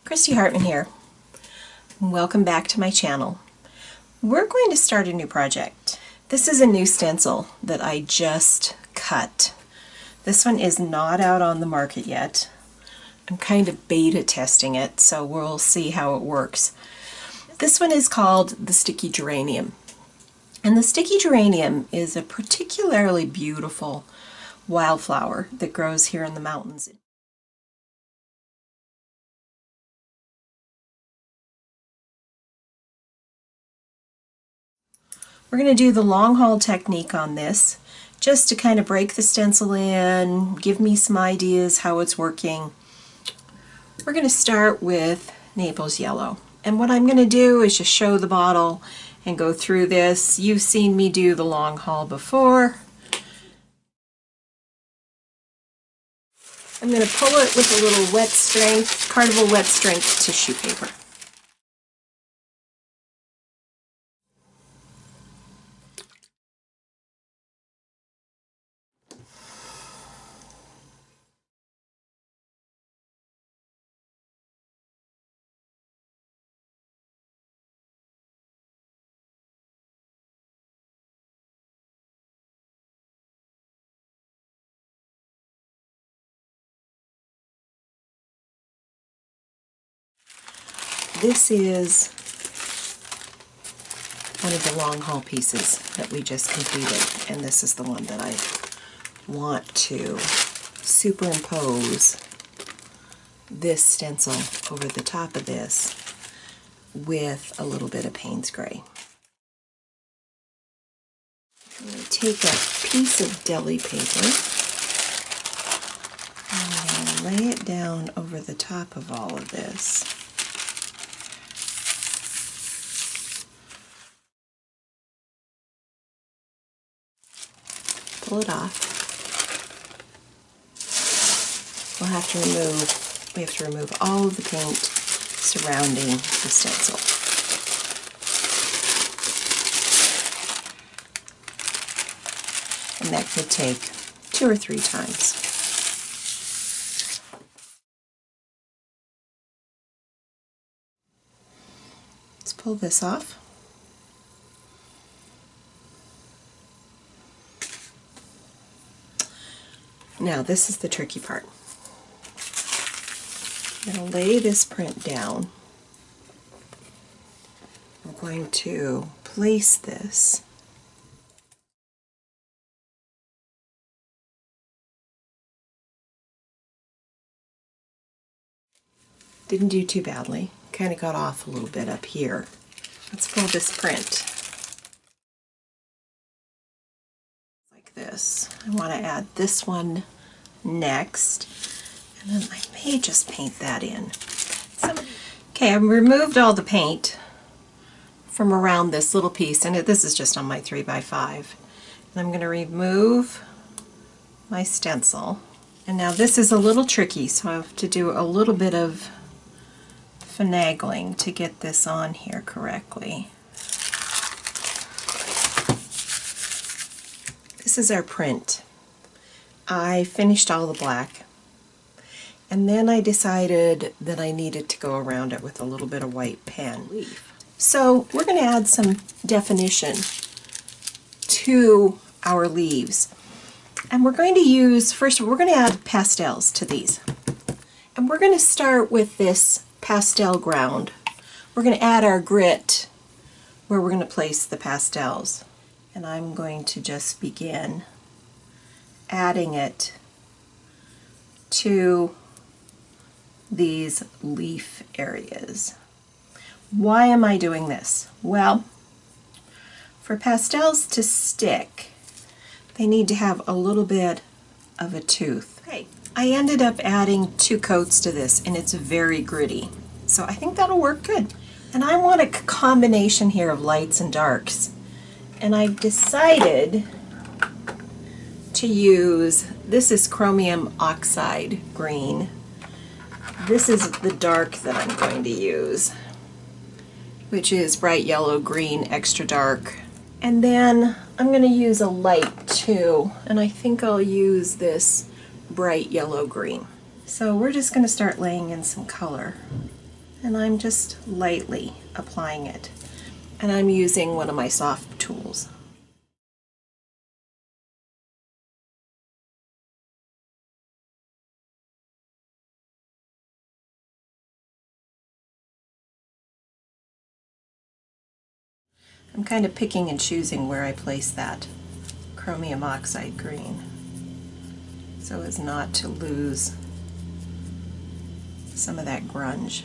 Christy Hartman here. Welcome back to my channel. We're going to start a new project. This is a new stencil that I just cut. This one is not out on the market yet. I'm kind of beta testing it, so we'll see how it works. This one is called the Sticky Geranium. And the Sticky Geranium is a particularly beautiful wildflower that grows here in the mountains. We're going to do the long haul technique on this, just to kind of break the stencil in, give me some ideas how it's working. We're going to start with Naples Yellow. And what I'm going to do is just show the bottle and go through this. You've seen me do the long haul before. I'm going to pull it with a little wet strength, Carnival wet strength tissue paper. This is one of the long haul pieces that we just completed, and this is the one that I want to superimpose this stencil over the top of this with a little bit of Payne's Gray. I'm going to take a piece of deli paper and I'm going to lay it down over the top of all of this. Pull it off. We have to remove all of the paint surrounding the stencil. And that could take 2 or 3 times. Let's pull this off. Now this is the tricky part. I'm going to lay this print down. I'm going to place this didn't do too badly. Kind of got off a little bit up here. Let's pull this print like this. I want to add this one next, and then I may just paint that in. Okay, I've removed all the paint from around this little piece, and this is just on my 3x5. And I'm going to remove my stencil. And now this is a little tricky, so I have to do a little bit of finagling to get this on here correctly. This is our print. I finished all the black, and then I decided that I needed to go around it with a little bit of white pen. So we're going to add some definition to our leaves, and we're going to use, first we're going to add pastels to these, and we're going to start with this pastel ground. We're going to add our grit where we're going to place the pastels, and I'm going to just begin adding it to these leaf areas. Why am I doing this? Well, for pastels to stick, they need to have a little bit of a tooth. Okay, I ended up adding 2 coats to this, and it's very gritty. So I think that'll work good. And I want a combination here of lights and darks. And I've decided to use, this is chromium oxide green. This is the dark that I'm going to use, which is bright yellow, green, extra dark. And then I'm going to use a light too, and I think I'll use this bright yellow green. So we're just going to start laying in some color. and I'm just lightly applying it. And I'm using one of my soft tools. I'm kind of picking and choosing where I place that chromium oxide green so as not to lose some of that grunge.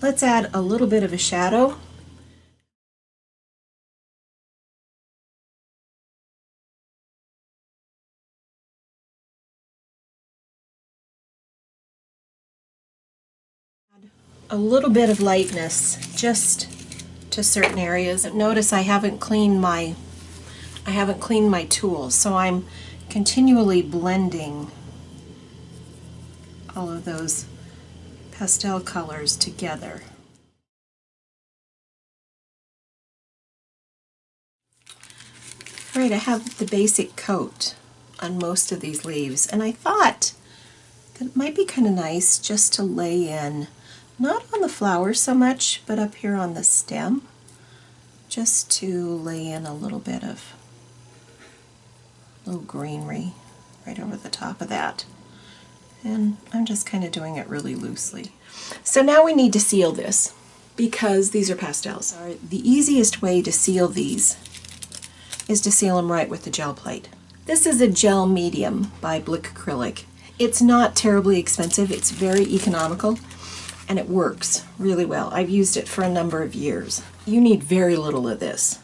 Let's add a little bit of a shadow. A little bit of lightness just to certain areas. Notice I haven't cleaned my tools, so I'm continually blending all of those pastel colors together. All right, I have the basic coat on most of these leaves, and I thought that it might be kind of nice just to lay in, not on the flowers so much, but up here on the stem, just to lay in a little bit of little greenery right over the top of that. And I'm just kind of doing it really loosely. So now we need to seal this because these are pastels. The easiest way to seal these is to seal them right with the gel plate. This is a gel medium by Blick Acrylic. It's not terribly expensive, it's very economical, and it works really well. I've used it for a number of years. You need very little of this.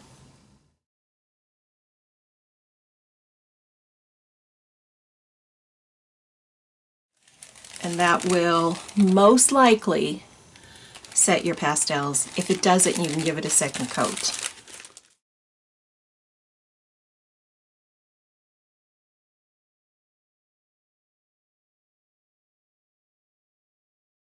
And that will most likely set your pastels. If it doesn't, you can give it a second coat.